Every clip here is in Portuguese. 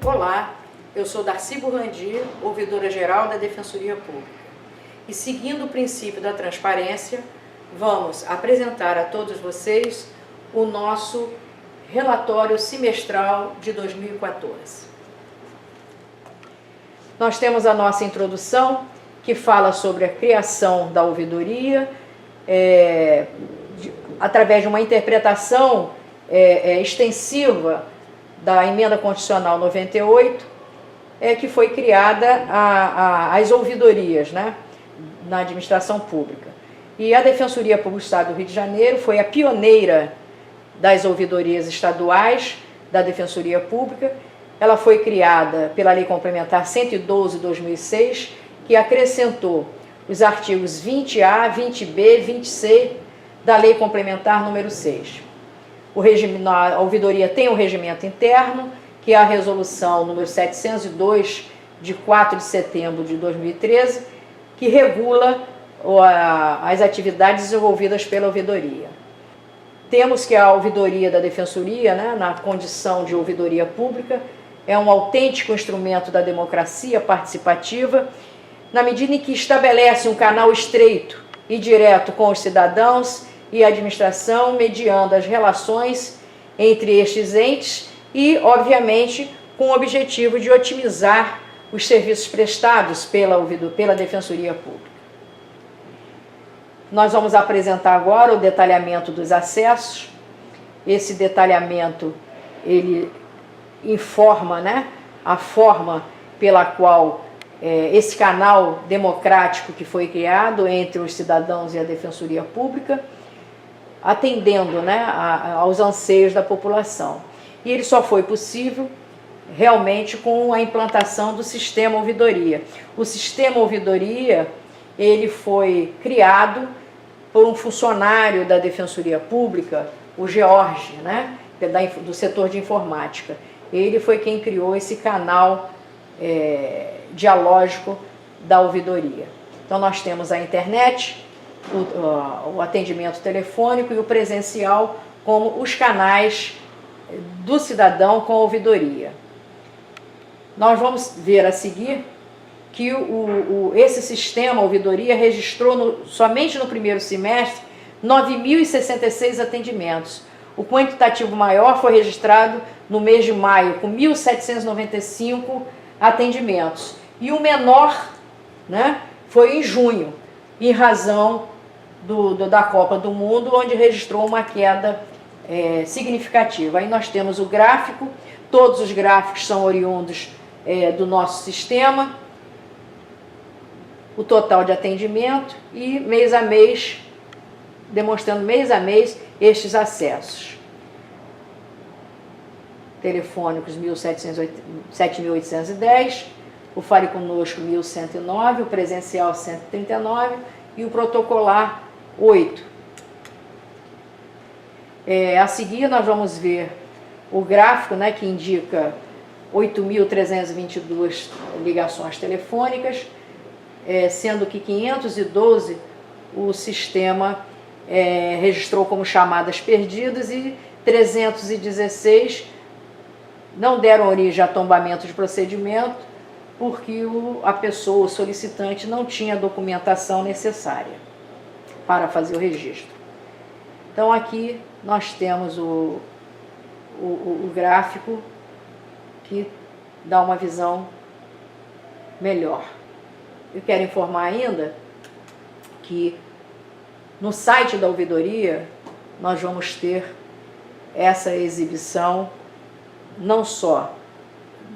Olá, eu sou Darcy Burlandi, ouvidora-geral da Defensoria Pública. E seguindo o princípio da transparência, vamos apresentar a todos vocês o nosso relatório semestral de 2014. Nós temos a nossa introdução, que fala sobre a criação da ouvidoria, através de uma interpretação extensiva da Emenda Constitucional 98, que foi criada as ouvidorias, né, na administração pública. E a Defensoria Pública do Estado do Rio de Janeiro foi a pioneira das ouvidorias estaduais da Defensoria Pública. Ela foi criada pela Lei Complementar 112 de 2006, que acrescentou os artigos 20A, 20B, 20C da Lei Complementar número 6. A ouvidoria tem um regimento interno, que é a resolução número 702, de 4 de setembro de 2013, que regula as atividades desenvolvidas pela ouvidoria. Temos que a ouvidoria da Defensoria, né, na condição de ouvidoria pública, é um autêntico instrumento da democracia participativa, na medida em que estabelece um canal estreito e direto com os cidadãos e a administração, mediando as relações entre estes entes e, obviamente, com o objetivo de otimizar os serviços prestados pela Defensoria Pública. Nós vamos apresentar agora o detalhamento dos acessos. Esse detalhamento, ele informa, né, a forma pela qual esse canal democrático que foi criado entre os cidadãos e a Defensoria Pública, atendendo, né, aos anseios da população. E ele só foi possível realmente com a implantação do sistema ouvidoria. O sistema ouvidoria, ele foi criado por um funcionário da Defensoria Pública, o George, né, do setor de informática. Ele foi quem criou esse canal dialógico da ouvidoria. Então nós temos a internet, o atendimento telefônico e o presencial como os canais do cidadão com a ouvidoria. Nós vamos ver a seguir que esse sistema ouvidoria registrou somente no primeiro semestre 9.066 atendimentos. O quantitativo maior foi registrado no mês de maio, com 1.795 atendimentos. E o menor, né, foi em junho, em razão da Copa do Mundo, onde registrou uma queda significativa. Aí nós temos o gráfico Todos os gráficos são oriundos do nosso sistema. O total de atendimento e mês a mês, demonstrando mês a mês estes acessos. Telefônicos 7.810, o Fale Conosco 1.109, o presencial 139 e o protocolar 8. A seguir nós vamos ver o gráfico, né, que indica 8.322 ligações telefônicas, sendo que 512 o sistema registrou como chamadas perdidas e 316 não deram origem a tombamento de procedimento porque a pessoa, o solicitante, não tinha a documentação necessária para fazer o registro. Então aqui nós temos o gráfico que dá uma visão melhor. Eu quero informar ainda que no site da ouvidoria nós vamos ter essa exibição não só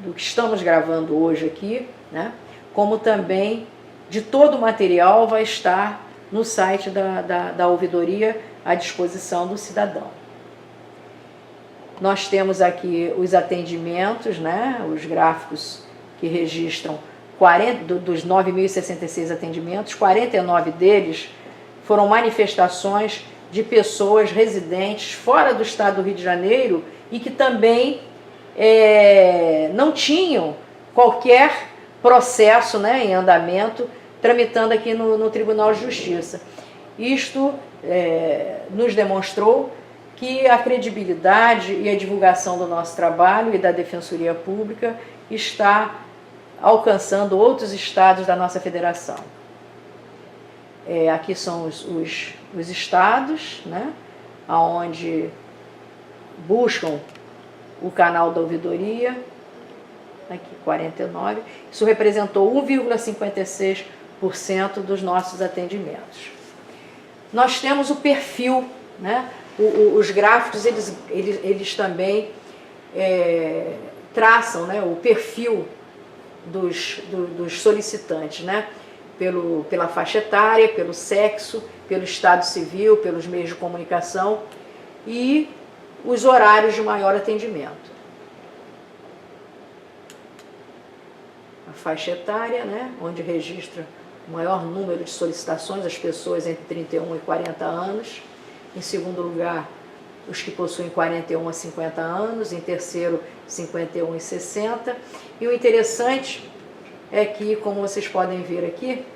do que estamos gravando hoje aqui, né, como também de todo o material vai estar no site da ouvidoria à disposição do cidadão. Nós temos aqui os atendimentos, né, os gráficos que registram dos 9.066 atendimentos, 49 deles foram manifestações de pessoas residentes fora do estado do Rio de Janeiro e que também não tinham qualquer processo, né, em andamento, tramitando aqui no Tribunal de Justiça. Isto nos demonstrou que a credibilidade e a divulgação do nosso trabalho e da Defensoria Pública está alcançando outros estados da nossa federação. Aqui são os estados, né, onde buscam o canal da ouvidoria, aqui 49, isso representou 1,56% dos nossos atendimentos. Nós temos o perfil, né, os gráficos eles também traçam, né, o perfil dos solicitantes, né, pela faixa etária, pelo sexo, pelo estado civil, pelos meios de comunicação e os horários de maior atendimento. A faixa etária, né, onde registra o maior número de solicitações, as pessoas entre 31 e 40 anos. Em segundo lugar, os que possuem 41 a 50 anos. Em terceiro, 51 e 60. E o interessante é que, como vocês podem ver aqui,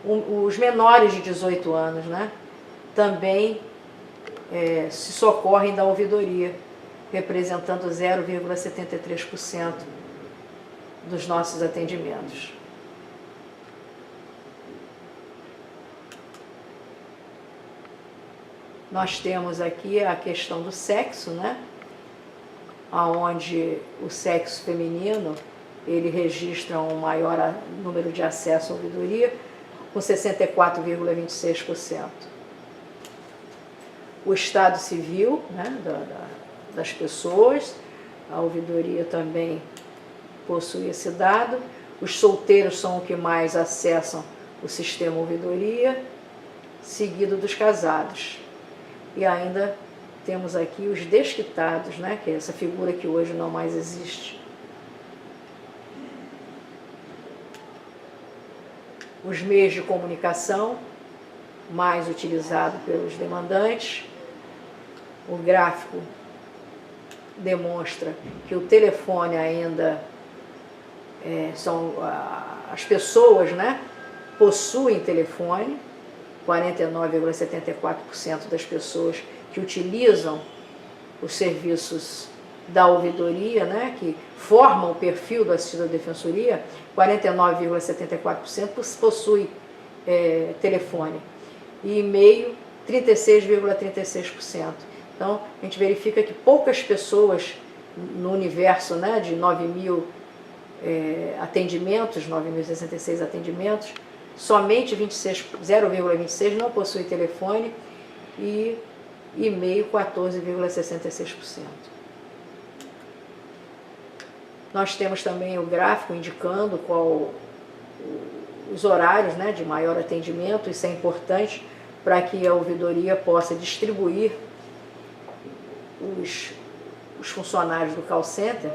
os menores de 18 anos, né, também se socorrem da ouvidoria, representando 0,73% dos nossos atendimentos. Nós temos aqui a questão do sexo, né, onde o sexo feminino ele registra um maior número de acesso à ouvidoria, com 64,26%. O estado civil, né, das pessoas, a ouvidoria também possui esse dado. Os solteiros são os que mais acessam o sistema ouvidoria, seguido dos casados. E ainda temos aqui os desquitados, né, que é essa figura que hoje não mais existe. Os meios de comunicação mais utilizados pelos demandantes. O gráfico demonstra que o telefone ainda são as pessoas, né, possuem telefone, 49,74% das pessoas que utilizam os serviços da ouvidoria, né, que formam o perfil do assistido à defensoria, 49,74% possui telefone e e-mail, 36,36%. Então, a gente verifica que poucas pessoas no universo, né, de 9.000 atendimentos, 9.066 atendimentos, somente 0,26% não possui telefone e e-mail 14,66%. Nós temos também o gráfico indicando qual os horários, né, de maior atendimento. Isso é importante para que a ouvidoria possa distribuir os funcionários do call center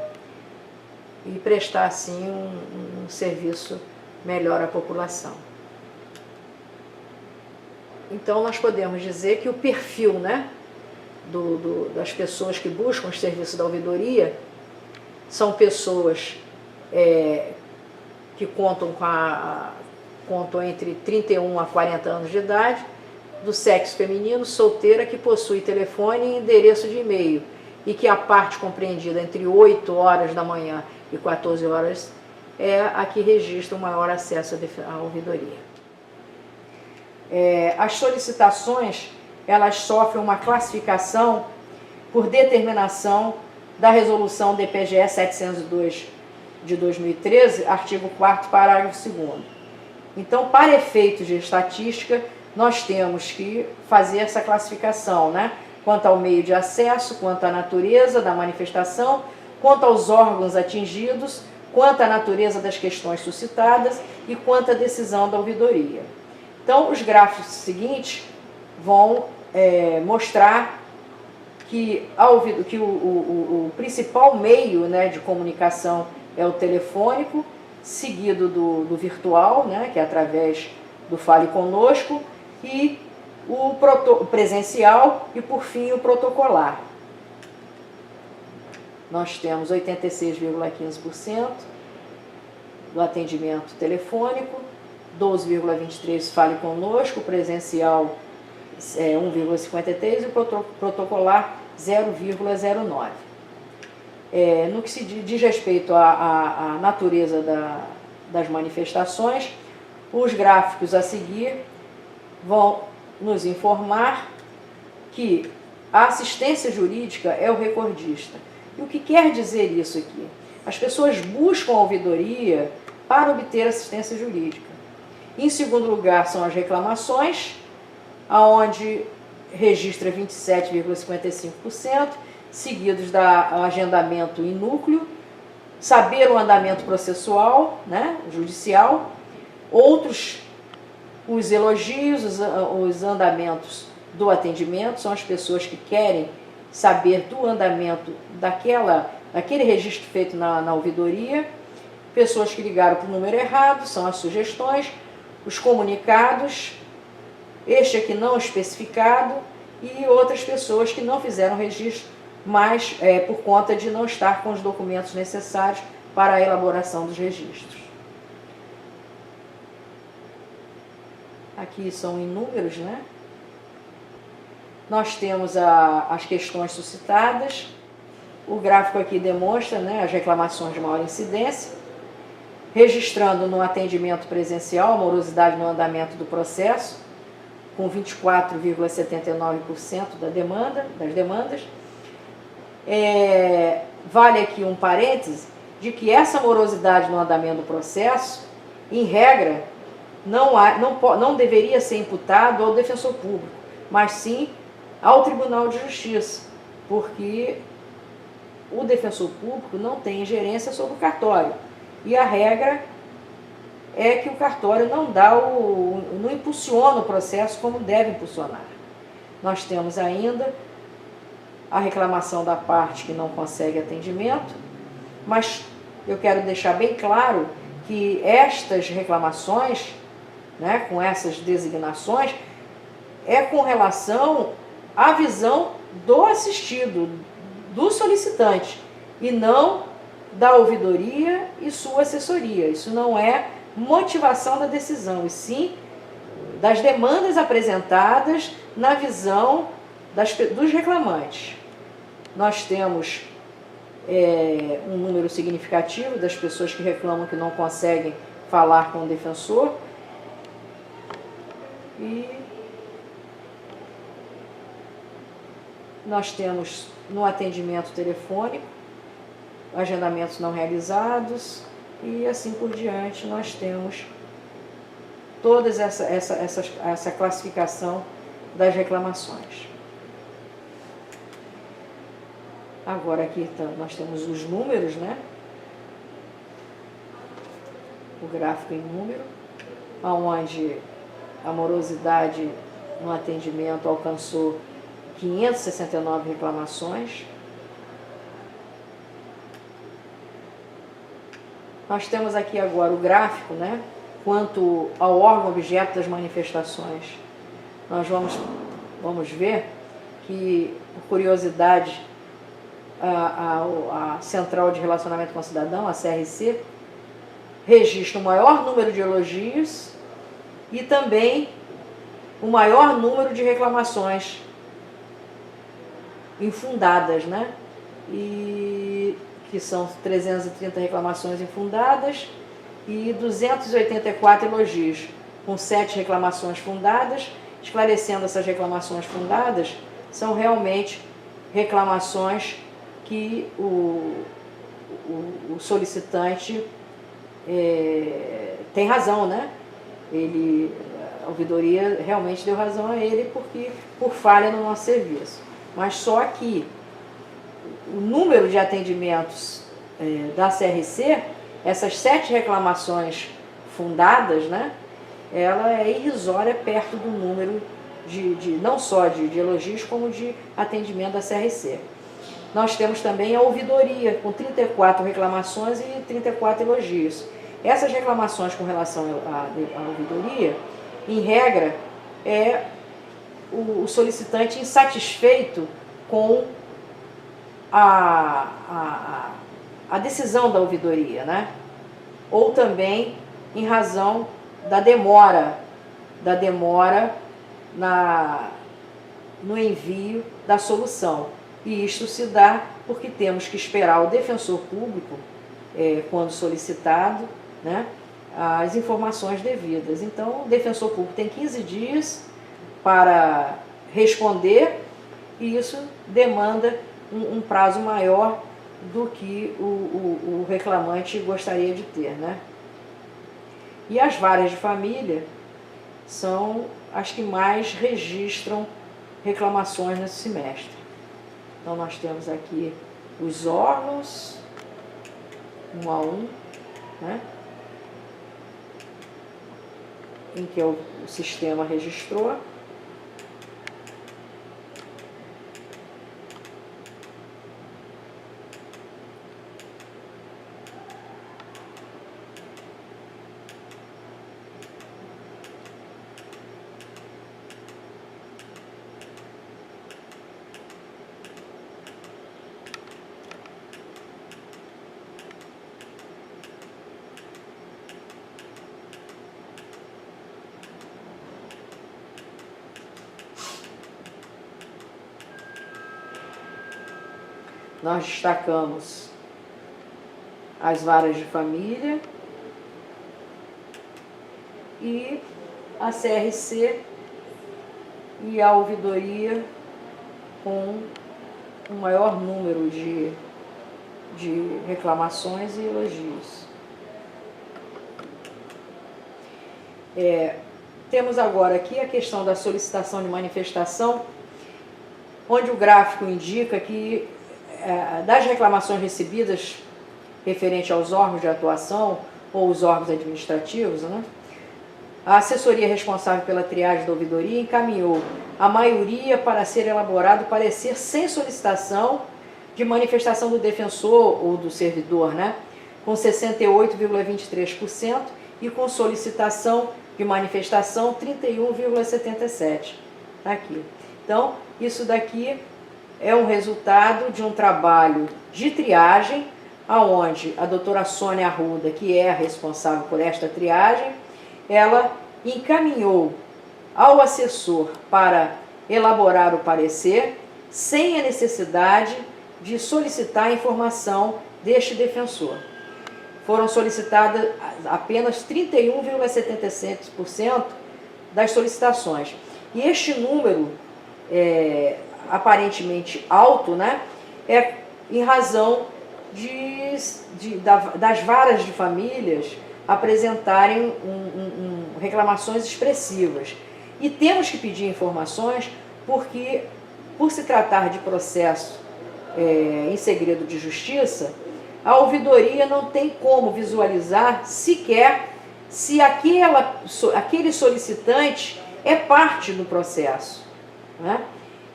e prestar assim um serviço melhor à população. Então nós podemos dizer que o perfil, né, das pessoas que buscam os serviços da ouvidoria são pessoas que contam entre 31 a 40 anos de idade, do sexo feminino, solteira, que possui telefone e endereço de e-mail, e que a parte compreendida entre 8 horas da manhã e 14 horas é a que registra o maior acesso à ouvidoria. As solicitações, elas sofrem uma classificação por determinação da resolução DPGE 702 de 2013, artigo 4º, parágrafo 2º. Então, para efeitos de estatística, nós temos que fazer essa classificação, né? Quanto ao meio de acesso, quanto à natureza da manifestação, quanto aos órgãos atingidos, quanto à natureza das questões suscitadas e quanto à decisão da ouvidoria. Então, os gráficos seguintes vão mostrar que o principal meio, né, de comunicação é o telefônico, seguido do virtual, né, que é através do Fale Conosco, e o presencial e, por fim, o protocolar. Nós temos 86,15% do atendimento telefônico, 12,23% Fale Conosco, presencial 1,53% e o protocolar 0,09%. No que se diz respeito à natureza das manifestações, os gráficos a seguir vão nos informar que a assistência jurídica é o recordista. E o que quer dizer isso aqui? As pessoas buscam a ouvidoria para obter assistência jurídica. Em segundo lugar são as reclamações, onde registra 27,55%, seguidos da agendamento em núcleo, saber o andamento processual, né, judicial, outros, os elogios, os andamentos do atendimento, são as pessoas que querem saber do andamento daquele registro feito na ouvidoria, pessoas que ligaram para o número errado, são as sugestões, os comunicados, este aqui não especificado, e outras pessoas que não fizeram registro, mas por conta de não estar com os documentos necessários para a elaboração dos registros. Aqui são em números, né? Nós temos as questões suscitadas. O gráfico aqui demonstra, né, as reclamações de maior incidência, registrando no atendimento presencial a morosidade no andamento do processo, com 24,79% das demandas. Vale aqui um parêntese de que essa morosidade no andamento do processo, em regra, não deveria ser imputado ao defensor público, mas sim ao Tribunal de Justiça, porque o defensor público não tem ingerência sobre o cartório. E a regra é que o cartório não impulsiona o processo como deve impulsionar. Nós temos ainda a reclamação da parte que não consegue atendimento, mas eu quero deixar bem claro que estas reclamações, né, com essas designações, é com relação à visão do assistido, do solicitante, e não da ouvidoria e sua assessoria. Isso não é motivação da decisão, e sim das demandas apresentadas na visão dos reclamantes. Nós temos um número significativo das pessoas que reclamam que não conseguem falar com o defensor, e nós temos no atendimento telefônico agendamentos não realizados, e assim por diante. Nós temos toda essa classificação das reclamações. Agora aqui nós temos os números, né? o gráfico em número, onde a morosidade no atendimento alcançou 569 reclamações. Nós temos aqui agora o gráfico, né, quanto ao órgão objeto das manifestações. Nós vamos ver que, por curiosidade, a Central de Relacionamento com o Cidadão, a CRC, registra o maior número de elogios e também o maior número de reclamações infundadas, né? E que são 330 reclamações infundadas e 284 elogios, com 7 reclamações fundadas. Esclarecendo, essas reclamações fundadas são realmente reclamações que o solicitante tem razão, né? A ouvidoria realmente deu razão a ele por falha no nosso serviço. Mas só que o número de atendimentos da CRC, essas 7 reclamações fundadas, né, ela é irrisória perto do número não só de elogios, como de atendimento da CRC. Nós temos também a ouvidoria, com 34 reclamações e 34 elogios. Essas reclamações com relação à ouvidoria, em regra, é o solicitante insatisfeito com a decisão da ouvidoria, né? Ou também em razão da demora no envio da solução. E isto se dá porque temos que esperar o defensor público, quando solicitado, né, as informações devidas. Então, o defensor público tem 15 dias para responder e isso demanda um prazo maior do que o reclamante gostaria de ter, né? E as varas de família são as que mais registram reclamações nesse semestre. Então, nós temos aqui os órgãos, um a um, né, em que o sistema registrou. Nós destacamos as varas de família e a CRC e a ouvidoria com um maior número de reclamações e elogios. Temos agora aqui a questão da solicitação de manifestação, onde o gráfico indica que das reclamações recebidas referente aos órgãos de atuação ou os órgãos administrativos, né, a assessoria responsável pela triagem da ouvidoria encaminhou a maioria para ser elaborado parecer sem solicitação de manifestação do defensor ou do servidor, né, com 68,23% e com solicitação de manifestação 31,77%. Tá aqui. Então, isso daqui é um resultado de um trabalho de triagem, aonde a doutora Sônia Arruda, que é a responsável por esta triagem, ela encaminhou ao assessor para elaborar o parecer, sem a necessidade de solicitar a informação deste defensor. Foram solicitadas apenas 31,77% das solicitações. E este número aparentemente alto, né, é em razão das varas de famílias apresentarem reclamações expressivas. E temos que pedir informações porque, por se tratar de processo em segredo de justiça, a ouvidoria não tem como visualizar sequer se aquele solicitante é parte do processo, né?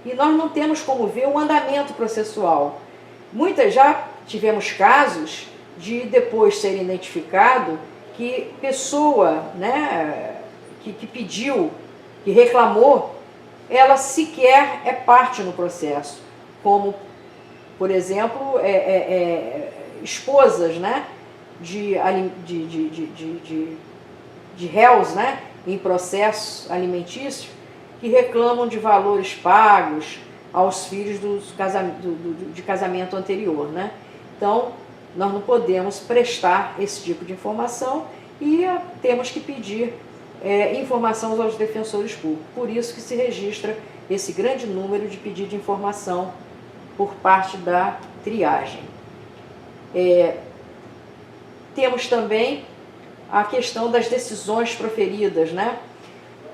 E nós não temos como ver o andamento processual. Já tivemos casos de depois ser identificado que pessoa, né, que pediu, que reclamou, ela sequer é parte no processo, como, por exemplo, esposas, né, de réus, né, em processo alimentício, que reclamam de valores pagos aos filhos de casamento anterior, né? Então, nós não podemos prestar esse tipo de informação e temos que pedir informação aos defensores públicos. Por isso que se registra esse grande número de pedidos de informação por parte da triagem. Temos também a questão das decisões proferidas, né?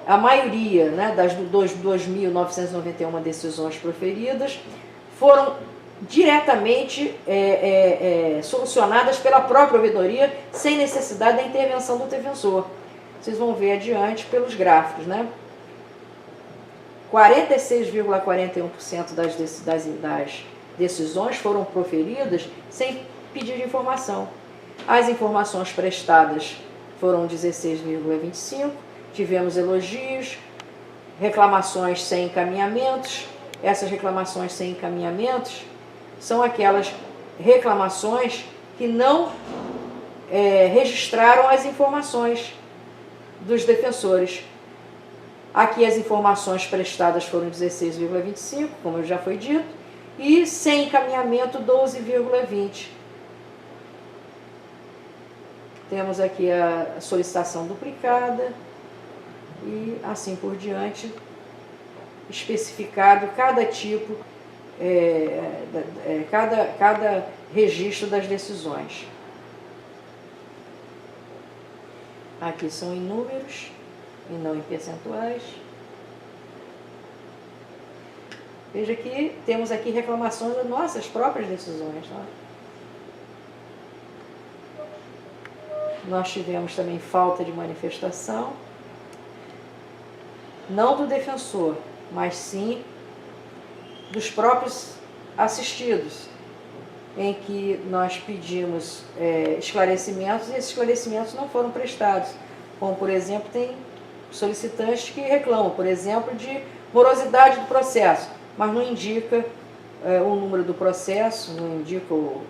A maioria, né, das 2.991 decisões proferidas foram diretamente solucionadas pela própria ouvidoria, sem necessidade da intervenção do defensor. Vocês vão ver adiante pelos gráficos, né? 46,41% das decisões foram proferidas sem pedir de informação. As informações prestadas foram 16,25%, tivemos elogios, reclamações sem encaminhamentos. Essas reclamações sem encaminhamentos são aquelas reclamações que não registraram as informações dos defensores. Aqui as informações prestadas foram 16,25%, como já foi dito, e sem encaminhamento 12,20%. Temos aqui a solicitação duplicada e assim por diante, especificado cada tipo, cada registro das decisões. Aqui são em números e não em percentuais. Veja que temos aqui reclamações das nossas próprias decisões. Tá? Nós tivemos também falta de manifestação, não do defensor, mas sim dos próprios assistidos, em que nós pedimos esclarecimentos e esses esclarecimentos não foram prestados. Como, por exemplo, tem solicitantes que reclamam, por exemplo, de morosidade do processo, mas não indica o número do processo, não indica o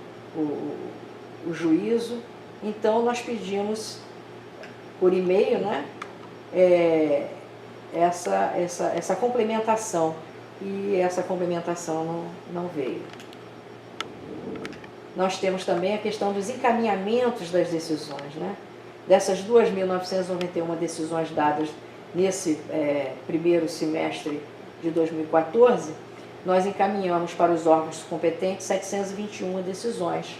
juízo. Então, nós pedimos por e-mail, né, essa complementação, e essa complementação não veio. Nós temos também a questão dos encaminhamentos das decisões, né? Dessas 2.991 decisões dadas nesse primeiro semestre de 2014, nós encaminhamos para os órgãos competentes 721 decisões.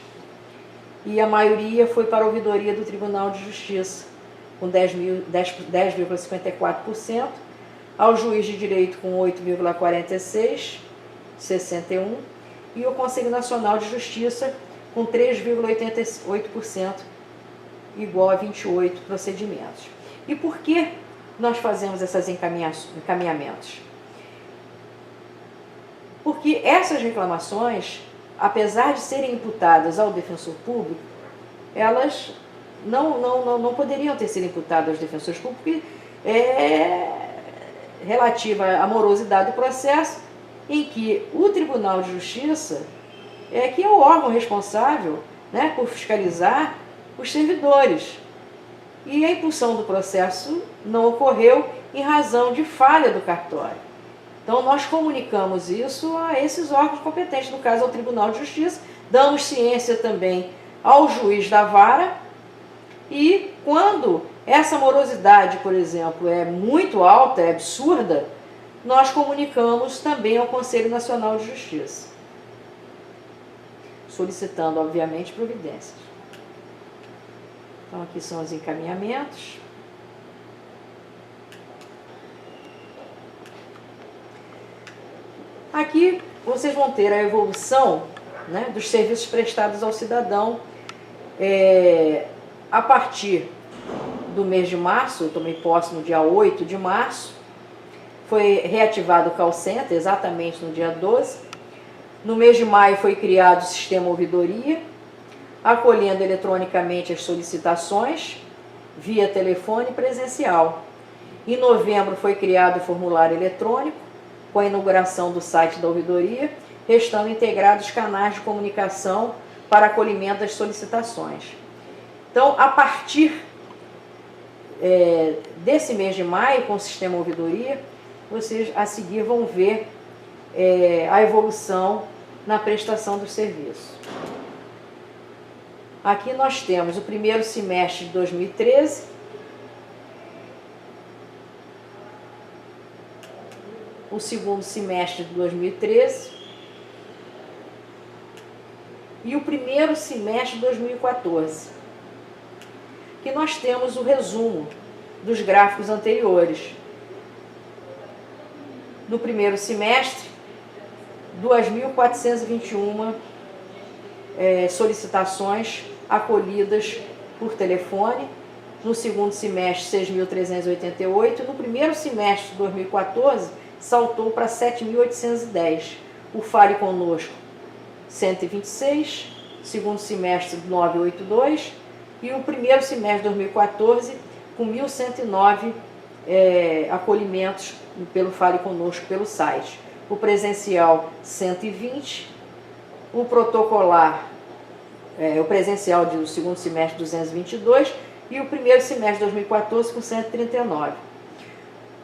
E a maioria foi para a ouvidoria do Tribunal de Justiça, com 10,54%, ao juiz de direito com 8,46%, 61%, e o Conselho Nacional de Justiça com 3,88%, igual a 28 procedimentos. E por que nós fazemos esses encaminhamentos? Porque essas reclamações, apesar de serem imputadas ao defensor público, elas não poderiam ter sido imputadas aos defensores públicos, porque relativa à morosidade do processo, em que o Tribunal de Justiça que é o órgão responsável, né, por fiscalizar os servidores. E a impulsão do processo não ocorreu em razão de falha do cartório. Então, nós comunicamos isso a esses órgãos competentes, no caso ao Tribunal de Justiça, damos ciência também ao juiz da vara, e quando essa morosidade, por exemplo, é muito alta, é absurda, nós comunicamos também ao Conselho Nacional de Justiça, solicitando, obviamente, providências. Então, aqui são os encaminhamentos. Aqui vocês vão ter a evolução, né, dos serviços prestados ao cidadão a partir do mês de março, eu tomei posse no dia 8 de março, foi reativado o call center, exatamente no dia 12. No mês de maio foi criado o sistema ouvidoria, acolhendo eletronicamente as solicitações, via telefone e presencial. Em novembro foi criado o formulário eletrônico, com a inauguração do site da ouvidoria, restando integrados canais de comunicação para acolhimento das solicitações. Então, a partir desse mês de maio, com o sistema ouvidoria, vocês a seguir vão ver a evolução na prestação dos serviços. Aqui nós temos o primeiro semestre de 2013, o segundo semestre de 2013 e o primeiro semestre de 2014. Aqui nós temos o resumo dos gráficos anteriores. No primeiro semestre, 2.421 solicitações acolhidas por telefone. No segundo semestre, 6.388. No primeiro semestre de 2014, saltou para 7.810. O Fale Conosco, 126. Segundo semestre, 982. E o primeiro semestre de 2014, com 1.109 acolhimentos pelo Fale Conosco pelo site. O presencial, 120. O protocolar, o presencial do segundo semestre, 222. E o primeiro semestre de 2014, com 139.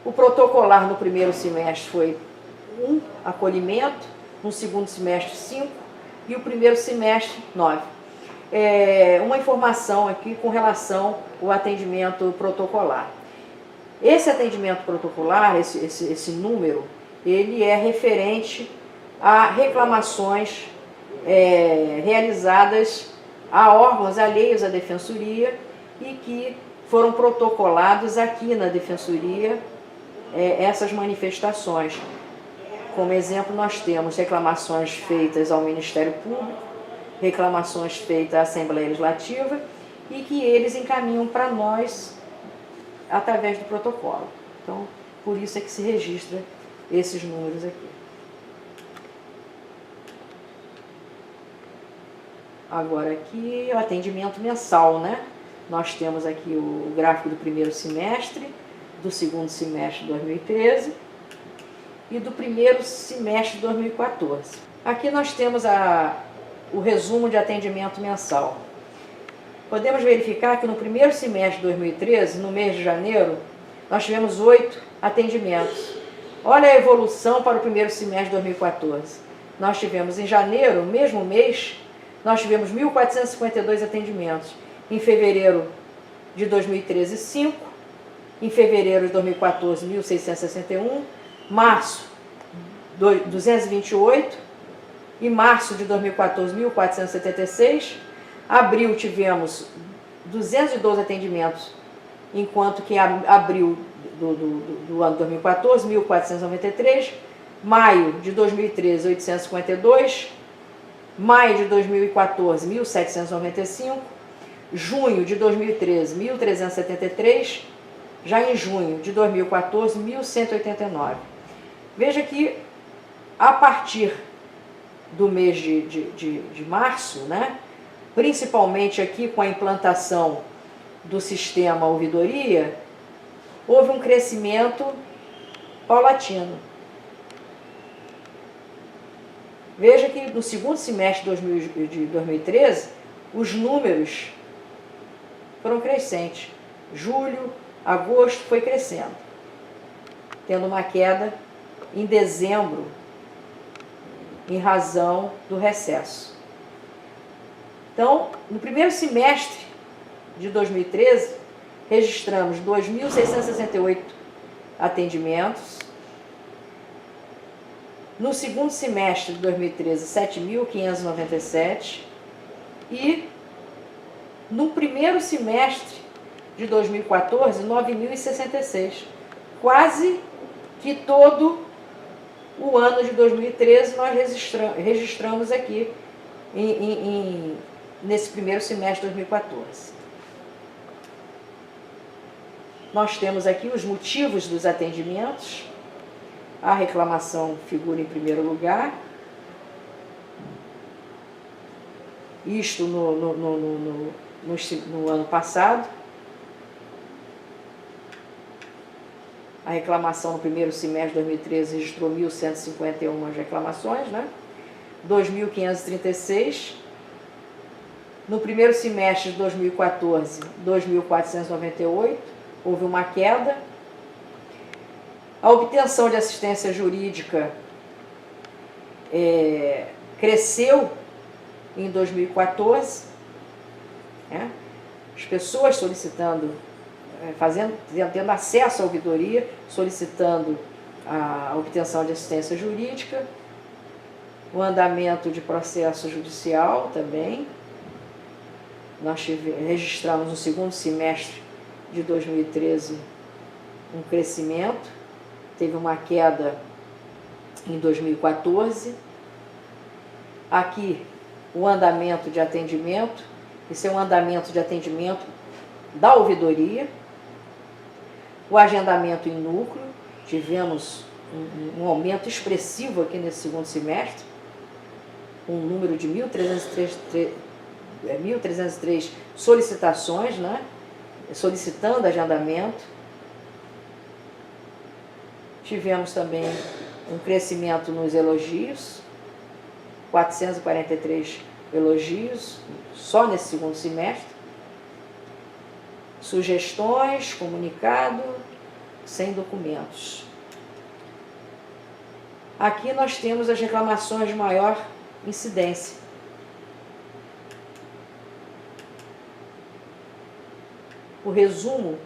O protocolar no primeiro semestre foi 1 acolhimento, no segundo semestre 5 e o primeiro semestre 9. Uma informação aqui com relação ao atendimento protocolar. Esse atendimento protocolar, esse número, ele é referente a reclamações realizadas a órgãos alheios à Defensoria e que foram protocolados aqui na Defensoria essas manifestações. Como exemplo, nós temos reclamações feitas ao Ministério Público, reclamações feitas à Assembleia Legislativa e que eles encaminham para nós através do protocolo. Então, por isso é que se registra esses números aqui. Agora aqui o atendimento mensal, né? Nós temos aqui o gráfico do primeiro semestre, do segundo semestre de 2013 e do primeiro semestre de 2014. Aqui nós temos o resumo de atendimento mensal. Podemos verificar que no primeiro semestre de 2013, no mês de janeiro, nós tivemos 8 atendimentos. Olha a evolução para o primeiro semestre de 2014. Nós tivemos em janeiro, mesmo mês, nós tivemos 1.452 atendimentos. Em fevereiro de 2013, 5. Em fevereiro de 2014, 1.661. Março, 228. Em março de 2014, 1.476. Abril tivemos 212 atendimentos, enquanto que em abril do ano 2014, 1.493. Maio de 2013, 852. Maio de 2014, 1.795. Junho de 2013, 1.373. Já em junho de 2014, 1.189. Veja que a partir do mês de março, né, principalmente aqui com a implantação do sistema ouvidoria, houve um crescimento paulatino. Veja que no segundo semestre de 2013, os números foram crescentes. Julho, agosto foi crescendo, tendo uma queda em dezembro, em razão do recesso. Então, no primeiro semestre de 2013, registramos 2.668 atendimentos. No segundo semestre de 2013, 7.597. E no primeiro semestre de 2014, 9.066. Quase que todo o ano de 2013 nós registramos aqui nesse primeiro semestre de 2014. Nós temos aqui os motivos dos atendimentos. A reclamação figura em primeiro lugar. Isto no ano passado. A reclamação no primeiro semestre de 2013 registrou 1.151 reclamações, né? 2.536. No primeiro semestre de 2014, 2.498. Houve uma queda. A obtenção de assistência jurídica cresceu em 2014, né? As pessoas solicitando, tendo acesso à ouvidoria, solicitando a obtenção de assistência jurídica, o andamento de processo judicial também. Nós registramos no segundo semestre de 2013 um crescimento, teve uma queda em 2014. Aqui o andamento de atendimento, esse é um andamento de atendimento da ouvidoria. O agendamento em núcleo, tivemos um aumento expressivo aqui nesse segundo semestre, um número de 1.303 solicitações, né? Solicitando agendamento. Tivemos também um crescimento nos elogios, 443 elogios só nesse segundo semestre. Sugestões, comunicado, sem documentos. Aqui nós temos as reclamações de maior incidência. O resumo,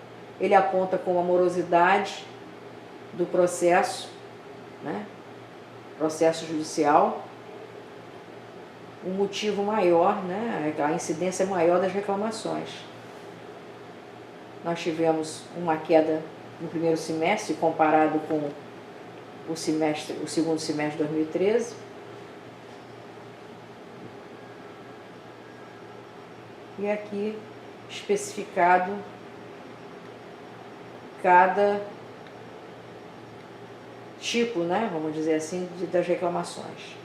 ele aponta com a morosidade do processo, né? Processo judicial, um motivo maior, né? A incidência maior das reclamações. Nós tivemos uma queda no primeiro semestre, comparado com o segundo semestre de 2013. E aqui especificado cada tipo, né, vamos dizer assim, das reclamações.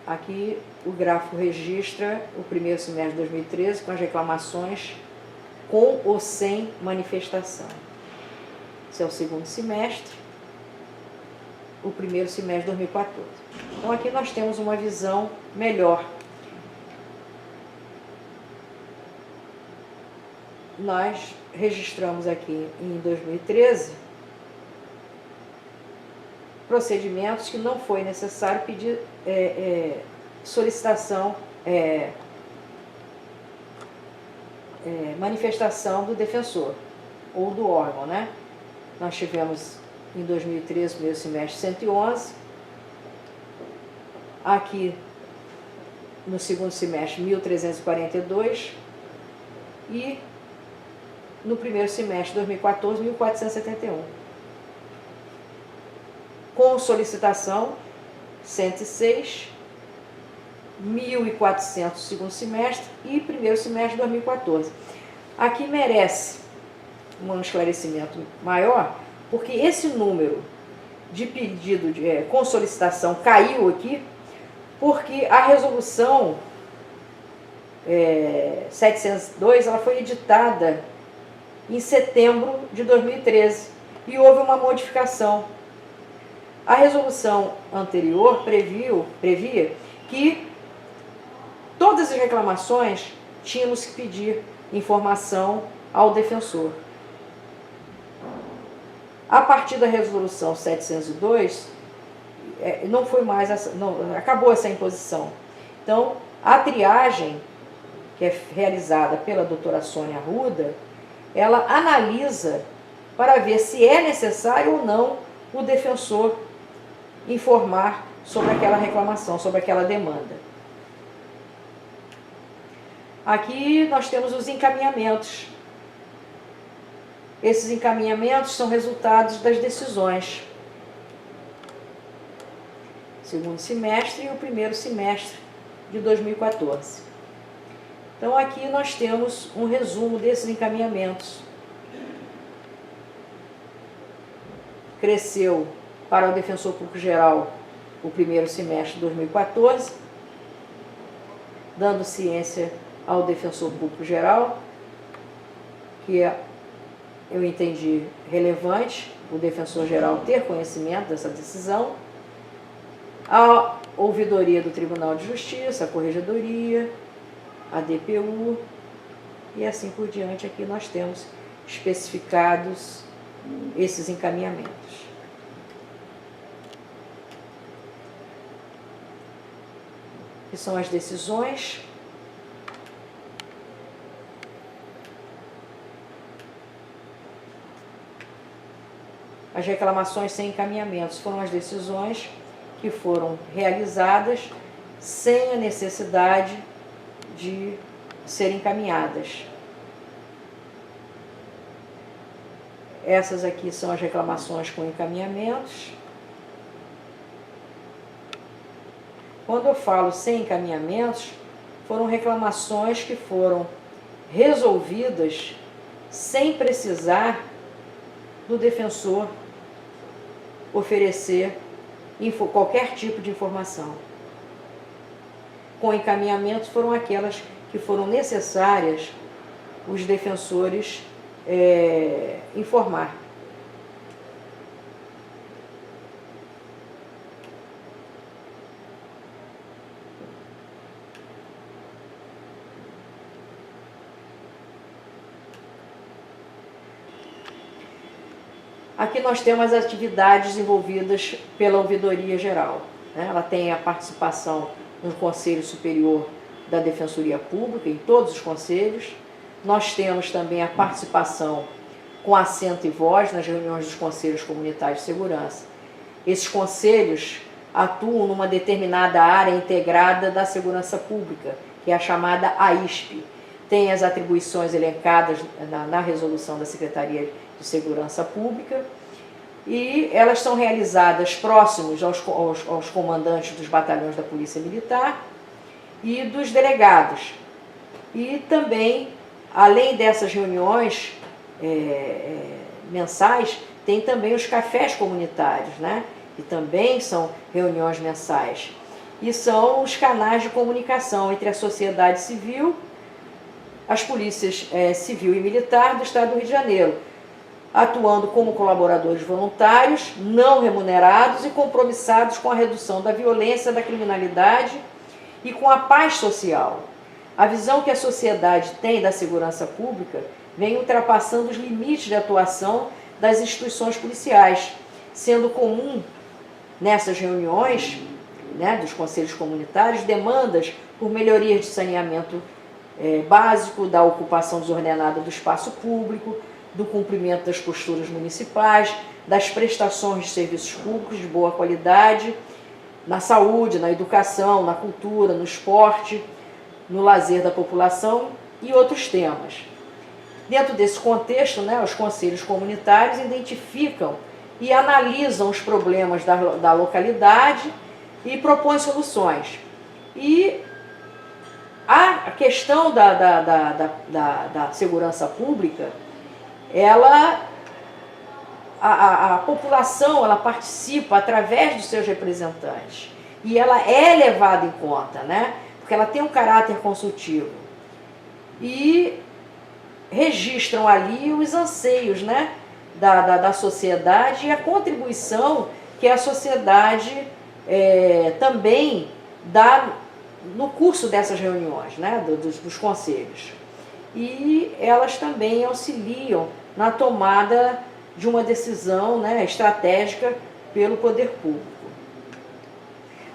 Aqui o gráfico registra o primeiro semestre de 2013 com as reclamações com ou sem manifestação. Esse é o segundo semestre, o primeiro semestre de 2014. Então aqui nós temos uma visão melhor. Nós registramos aqui em 2013 procedimentos que não foi necessário pedir solicitação, manifestação do defensor ou do órgão, né? Nós tivemos em 2013, primeiro semestre, 111. Aqui no segundo semestre, 1.342. E no primeiro semestre de 2014, 1.471. Com solicitação, 106, 1.400 segundo semestre e primeiro semestre de 2014. Aqui merece um esclarecimento maior, porque esse número de pedido com solicitação caiu aqui, porque a resolução 702 ela foi editada em setembro de 2013 e houve uma modificação. A resolução anterior previa que todas as reclamações tínhamos que pedir informação ao defensor. A partir da resolução 702, não foi mais acabou essa imposição. Então, a triagem, que é realizada pela doutora Sônia Arruda, ela analisa para ver se é necessário ou não o defensor informar sobre aquela reclamação, sobre aquela demanda. Aqui nós temos os encaminhamentos. Esses encaminhamentos são resultados das decisões. Segundo semestre e o primeiro semestre de 2014. Então aqui nós temos um resumo desses encaminhamentos. Cresceu para o Defensor Público Geral o primeiro semestre de 2014, dando ciência ao Defensor Público Geral, que eu entendi relevante o Defensor Geral ter conhecimento dessa decisão, a Ouvidoria do Tribunal de Justiça, a Corregedoria, a DPU e assim por diante. Aqui nós temos especificados esses encaminhamentos. Que são as decisões. As reclamações sem encaminhamentos foram as decisões que foram realizadas sem a necessidade de serem encaminhadas. Essas aqui são as reclamações com encaminhamentos. Quando eu falo sem encaminhamentos, foram reclamações que foram resolvidas sem precisar do defensor oferecer qualquer tipo de informação. Com encaminhamentos foram aquelas que foram necessárias os defensores informar. Aqui nós temos as atividades desenvolvidas pela Ouvidoria Geral. Ela tem a participação no Conselho Superior da Defensoria Pública, em todos os conselhos. Nós temos também a participação com assento e voz nas reuniões dos Conselhos Comunitários de Segurança. Esses conselhos atuam numa determinada área integrada da segurança pública, que é a chamada AISP. Tem as atribuições elencadas na resolução da Secretaria de Segurança Pública e elas são realizadas próximos aos comandantes dos batalhões da Polícia Militar e dos delegados. E também, além dessas reuniões mensais, tem também os cafés comunitários, que também são reuniões mensais. E são os canais de comunicação entre a sociedade civil, as polícias civil e militar do Estado do Rio de Janeiro, atuando como colaboradores voluntários, não remunerados e compromissados com a redução da violência, da criminalidade e com a paz social. A visão que a sociedade tem da segurança pública vem ultrapassando os limites de atuação das instituições policiais, sendo comum nessas reuniões dos conselhos comunitários demandas por melhorias de saneamento básico, da ocupação desordenada do espaço público, do cumprimento das posturas municipais, das prestações de serviços públicos de boa qualidade, na saúde, na educação, na cultura, no esporte, no lazer da população e outros temas. Dentro desse contexto, os conselhos comunitários identificam e analisam os problemas da localidade e propõem soluções. E a questão da segurança pública, a população ela participa através dos seus representantes e ela é levada em conta, porque ela tem um caráter consultivo e registram ali os anseios da sociedade e a contribuição que a sociedade também dá no curso dessas reuniões, dos conselhos. E elas também auxiliam na tomada de uma decisão estratégica pelo poder público.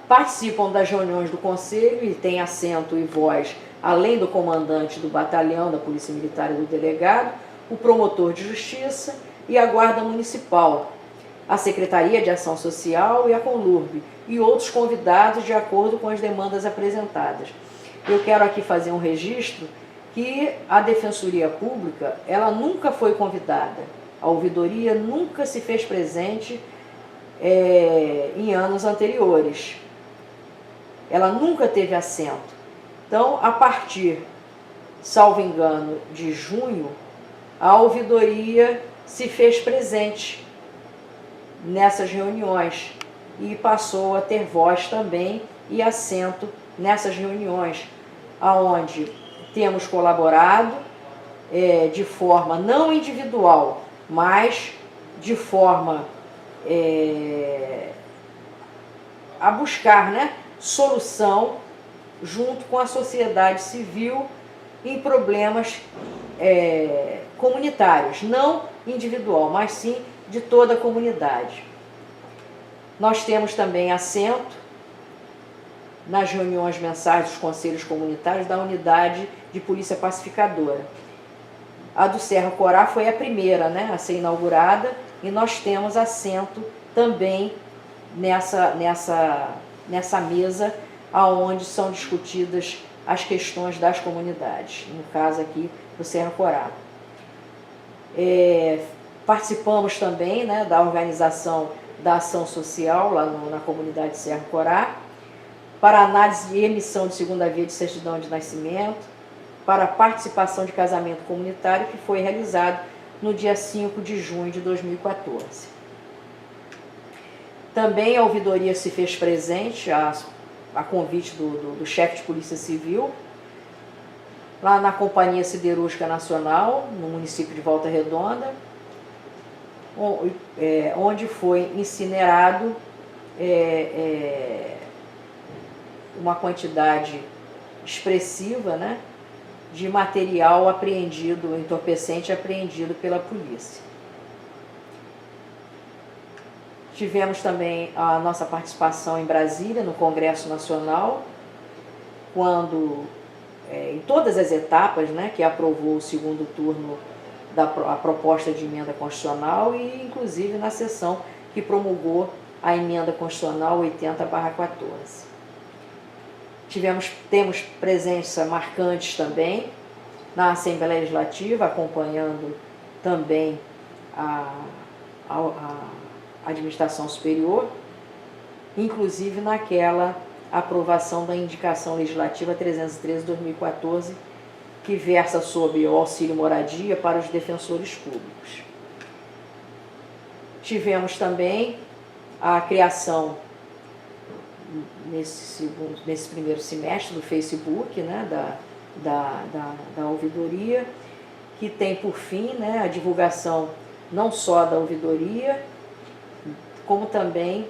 Participam das reuniões do Conselho e têm assento e voz, além do comandante do batalhão, da Polícia Militar e do delegado, o promotor de justiça e a Guarda Municipal, a Secretaria de Ação Social e a Conlurb, e outros convidados de acordo com as demandas apresentadas. Eu quero aqui fazer um registro que a Defensoria Pública, ela nunca foi convidada, a ouvidoria nunca se fez presente em anos anteriores. ela nunca teve assento. Então, a partir, salvo engano, de junho, a ouvidoria se fez presente nessas reuniões e passou a ter voz também e assento nessas reuniões, aonde temos colaborado de forma não individual, mas de forma a buscar, né, solução junto com a sociedade civil em problemas comunitários, não individual, mas sim de toda a comunidade. Nós temos também assento nas reuniões mensais dos conselhos comunitários da unidade de polícia pacificadora. A do Serra Corá foi a primeira, né, a ser inaugurada, e nós temos assento também nessa mesa aonde são discutidas as questões das comunidades, no caso aqui do Serra Corá. Participamos também, né, da organização da ação social lá na comunidade de Serra Corá, para análise e emissão de segunda via de certidão de nascimento, para a participação de casamento comunitário, que foi realizado no dia 5 de junho de 2014. Também a ouvidoria se fez presente, a convite do chefe de Polícia Civil, lá na Companhia Siderúrgica Nacional, no município de Volta Redonda, onde foi incinerado uma quantidade expressiva, né, de material apreendido, entorpecente apreendido pela polícia. Tivemos também a nossa participação em Brasília, no Congresso Nacional, quando, em todas as etapas, né, que aprovou o segundo turno a proposta de emenda constitucional e, inclusive, na sessão que promulgou a emenda constitucional 80/14. Temos presença marcantes também na Assembleia Legislativa, acompanhando também a administração superior, inclusive naquela aprovação da indicação legislativa 313/2014, que versa sobre o auxílio moradia para os defensores públicos. Tivemos também a criação, nesse primeiro semestre, do Facebook, né, da ouvidoria, que tem por fim, né, a divulgação não só da ouvidoria, como também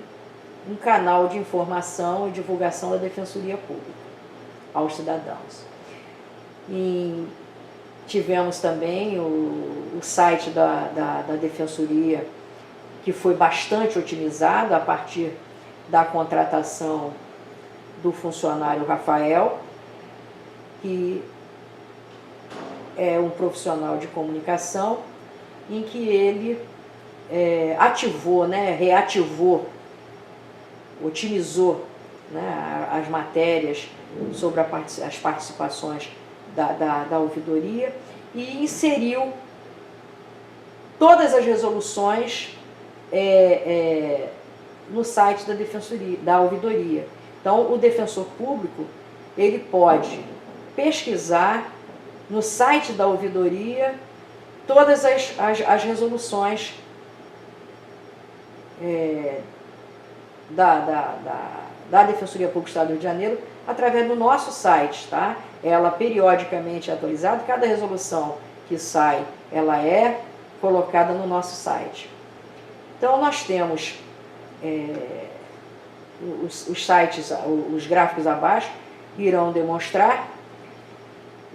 um canal de informação e divulgação da Defensoria Pública aos cidadãos. E tivemos também o site da Defensoria, que foi bastante otimizado a partir da contratação do funcionário Rafael, que é um profissional de comunicação, em que ele ativou, né, reativou, otimizou, né, as matérias sobre as participações da ouvidoria e inseriu todas as resoluções no site da Defensoria, da ouvidoria. Então, o defensor público, ele pode pesquisar no site da ouvidoria todas as resoluções da Defensoria Pública do Estado do Rio de Janeiro, através do nosso site, tá? Ela periodicamente é atualizada, cada resolução que sai, ela é colocada no nosso site. Então, nós temos os sites, os gráficos abaixo, irão demonstrar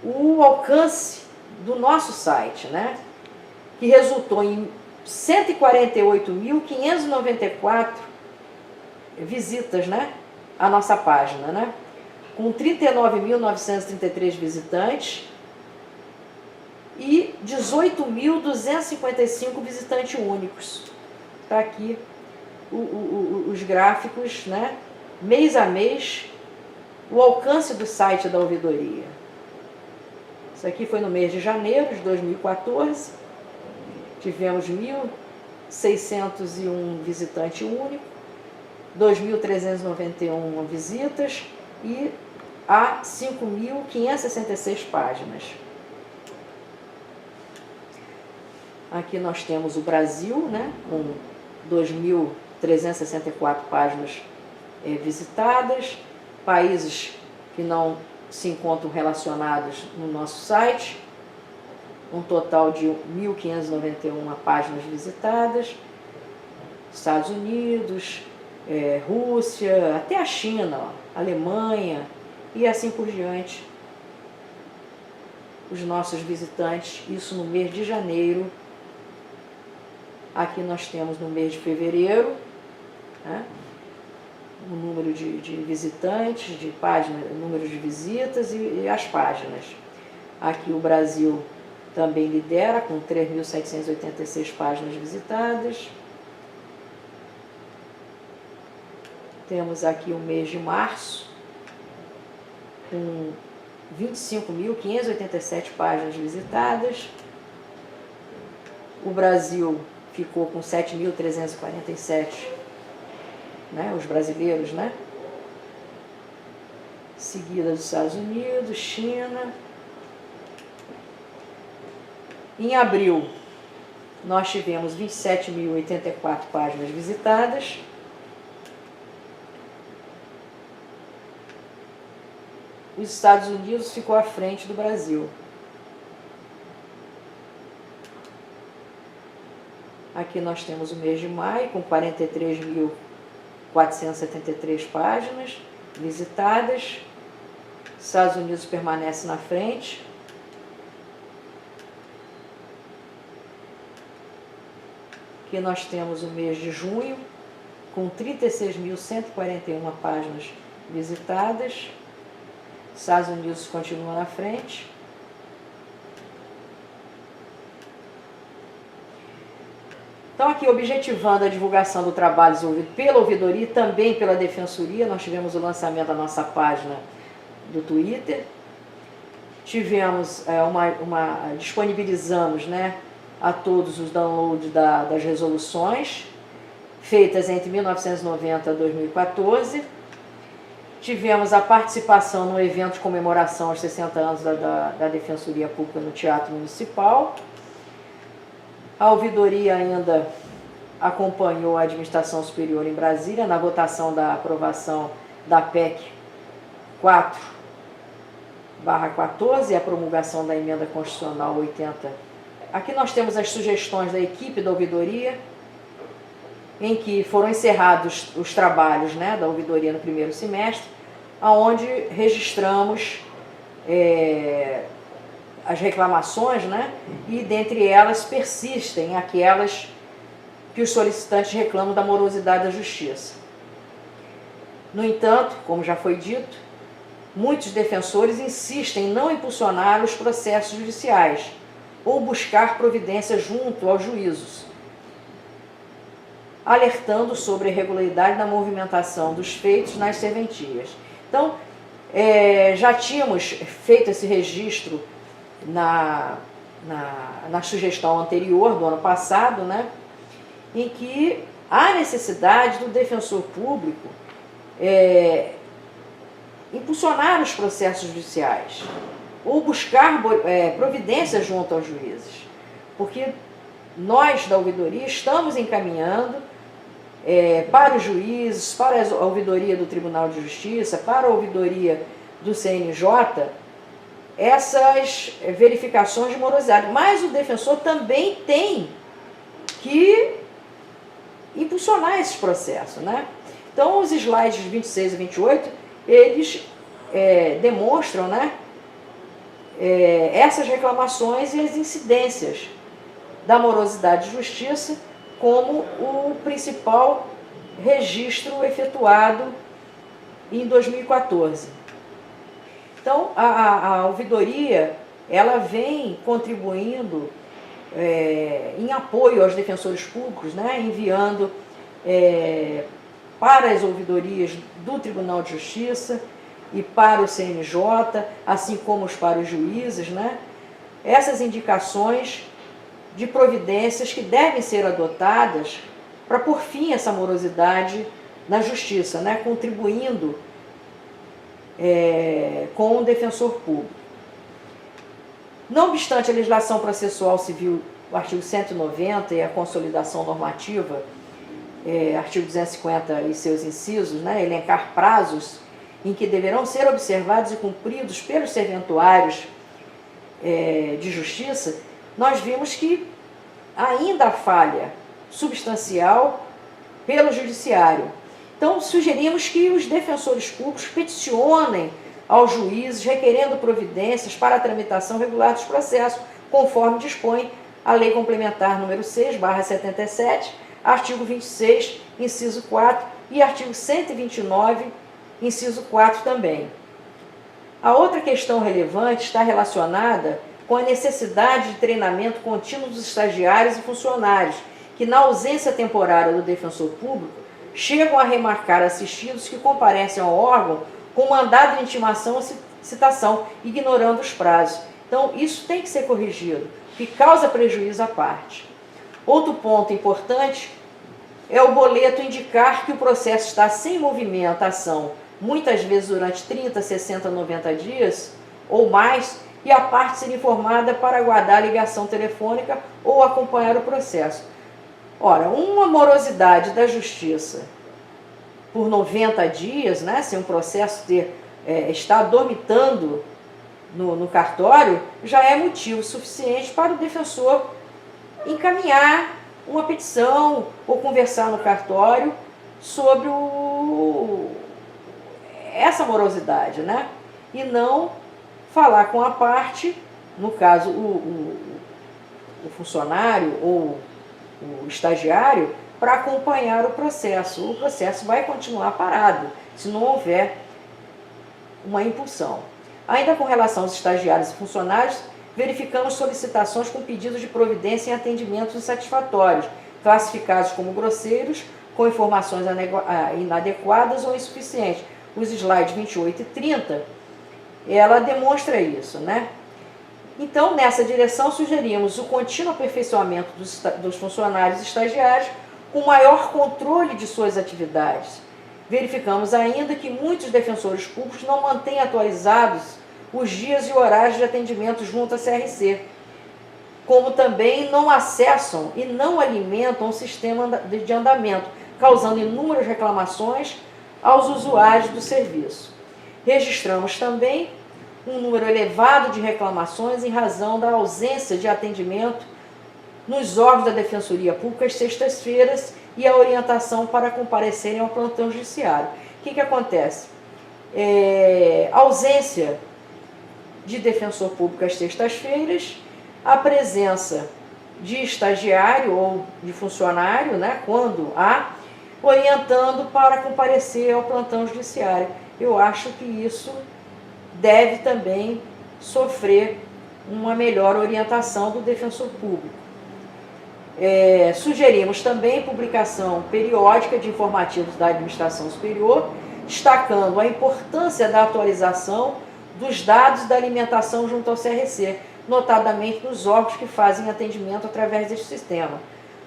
o alcance do nosso site, né? Que resultou em 148.594 visitas, né, à nossa página, né? Com 39.933 visitantes e 18.255 visitantes únicos. Está aqui os gráficos, né, mês a mês, o alcance do site da ouvidoria. Isso aqui foi no mês de janeiro de 2014, tivemos 1.601 visitantes únicos, 2.391 visitas e há 5.566 páginas. Aqui nós temos o Brasil, né, com 2.364 páginas visitadas, países que não se encontram relacionados no nosso site, um total de 1.591 páginas visitadas, Estados Unidos, Rússia, até a China, ó, Alemanha e assim por diante. Os nossos visitantes, isso no mês de janeiro. Aqui nós temos no mês de fevereiro, né, o número de visitantes, de páginas, o número de visitas e as páginas. Aqui o Brasil também lidera com 3.786 páginas visitadas. Temos aqui o mês de março, com 25.587 páginas visitadas. O Brasil ficou com 7.347, né, os brasileiros, né? Seguida dos Estados Unidos, China. Em abril, nós tivemos 27.084 páginas visitadas. Os Estados Unidos ficou à frente do Brasil. Aqui nós temos o mês de maio, com 43.473 páginas visitadas. Estados Unidos permanece na frente. Aqui nós temos o mês de junho, com 36.141 páginas visitadas. Estados Unidos continua na frente. Então, aqui, objetivando a divulgação do trabalho desenvolvido pela ouvidoria e também pela defensoria, nós tivemos o lançamento da nossa página do Twitter. Tivemos disponibilizamos, né, a todos os downloads das resoluções feitas entre 1990 e 2014. Tivemos a participação no evento de comemoração aos 60 anos da Defensoria Pública no Teatro Municipal. A ouvidoria ainda acompanhou a Administração Superior em Brasília na votação da aprovação da PEC 4/14 e a promulgação da Emenda Constitucional 80. Aqui nós temos as sugestões da equipe da ouvidoria, em que foram encerrados os trabalhos, né, da ouvidoria no primeiro semestre, onde registramos as reclamações, né, e dentre elas persistem aquelas que os solicitantes reclamam da morosidade da justiça. No entanto, como já foi dito, muitos defensores insistem em não impulsionar os processos judiciais ou buscar providências junto aos juízos, alertando sobre a irregularidade na movimentação dos feitos nas serventias. Então, já tínhamos feito esse registro na sugestão anterior, do ano passado, né, em que há necessidade do defensor público impulsionar os processos judiciais ou buscar providências junto aos juízes, porque nós da ouvidoria estamos encaminhando para os juízes, para a ouvidoria do Tribunal de Justiça, para a ouvidoria do CNJ, essas verificações de morosidade. Mas o defensor também tem que impulsionar esses processos, né? Então, os slides 26 e 28, eles demonstram, né, essas reclamações e as incidências da morosidade de justiça como o principal registro efetuado em 2014. Então, a ouvidoria, ela vem contribuindo em apoio aos defensores públicos, né, enviando para as ouvidorias do Tribunal de Justiça e para o CNJ, assim como para os juízes, né, essas indicações de providências que devem ser adotadas para pôr fim a essa morosidade na justiça, né, contribuindo com o defensor público. Não obstante a legislação processual civil, o artigo 190 e a consolidação normativa, artigo 250 e seus incisos, né, elencar prazos em que deverão ser observados e cumpridos pelos serventuários de justiça, nós vimos que ainda há falha substancial pelo judiciário. Então, sugerimos que os defensores públicos peticionem aos juízes requerendo providências para a tramitação regular dos processos, conforme dispõe a Lei Complementar número 6/77, artigo 26, inciso 4 e artigo 129, inciso 4 também. A outra questão relevante está relacionada com a necessidade de treinamento contínuo dos estagiários e funcionários, que na ausência temporária do defensor público, chegam a remarcar assistidos que comparecem ao órgão com mandado de intimação ou citação, ignorando os prazos. Então, isso tem que ser corrigido, que causa prejuízo à parte. Outro ponto importante é o boleto indicar que o processo está sem movimentação, muitas vezes durante 30, 60, 90 dias ou mais, e a parte ser informada para aguardar a ligação telefônica ou acompanhar o processo. Ora, uma morosidade da justiça por 90 dias, né, se um processo está dormitando no cartório, já é motivo suficiente para o defensor encaminhar uma petição ou conversar no cartório sobre essa morosidade, né? E não falar com a parte, no caso o funcionário ou o estagiário, para acompanhar o processo. O processo vai continuar parado, se não houver uma impulsão. Ainda com relação aos estagiários e funcionários, verificamos solicitações com pedidos de providência em atendimentos insatisfatórios, classificados como grosseiros, com informações inadequadas ou insuficientes. Os slides 28 e 30, ela demonstra isso, né? Então, nessa direção, sugerimos o contínuo aperfeiçoamento dos funcionários e estagiários com maior controle de suas atividades. Verificamos ainda que muitos defensores públicos não mantêm atualizados os dias e horários de atendimento junto à CRC, como também não acessam e não alimentam o sistema de andamento, causando inúmeras reclamações aos usuários do serviço. Registramos também um número elevado de reclamações em razão da ausência de atendimento nos órgãos da Defensoria Pública às sextas-feiras e a orientação para comparecerem ao plantão judiciário. O que acontece? Ausência de defensor público às sextas-feiras, a presença de estagiário ou de funcionário, né, quando há, orientando para comparecer ao plantão judiciário. Eu acho que isso deve também sofrer uma melhor orientação do defensor público. Sugerimos também publicação periódica de informativos da administração superior, destacando a importância da atualização dos dados da alimentação junto ao CRC, notadamente nos órgãos que fazem atendimento através deste sistema.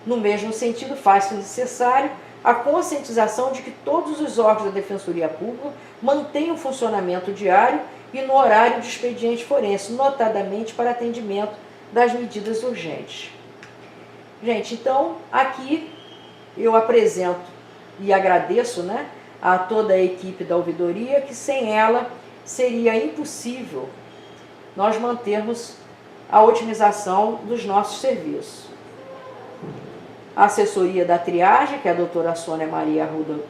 No mesmo sentido, faz-se necessário a conscientização de que todos os órgãos da Defensoria Pública mantenham o funcionamento diário e no horário de expediente forense, notadamente para atendimento das medidas urgentes. Gente, então, aqui eu apresento e agradeço, né, a toda a equipe da ouvidoria, que sem ela seria impossível nós mantermos a otimização dos nossos serviços. A assessoria da triagem, que é a doutora Sônia Maria Arruda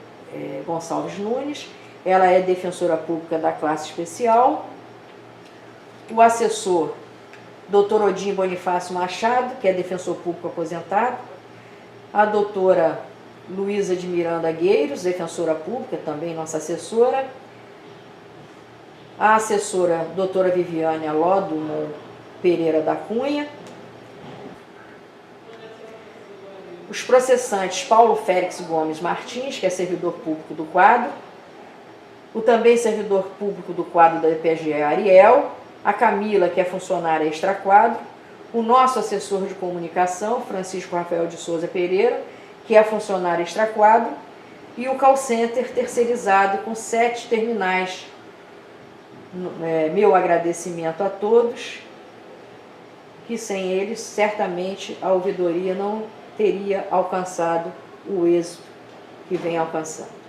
Gonçalves Nunes, ela é defensora pública da classe especial. O assessor, doutor Odin Bonifácio Machado, que é defensor público aposentado. A doutora Luísa de Miranda Gueiros, defensora pública, também nossa assessora. A assessora doutora Viviane Alódomo Pereira da Cunha. Os processantes Paulo Félix Gomes Martins, que é servidor público do quadro. O também servidor público do quadro da EPGE Ariel. A Camila, que é funcionária extra-quadro. O nosso assessor de comunicação, Francisco Rafael de Souza Pereira, que é funcionário extra-quadro. E o call center terceirizado com 7 terminais meu agradecimento a todos, que sem eles, certamente, a ouvidoria não teria alcançado o êxito que vem alcançando.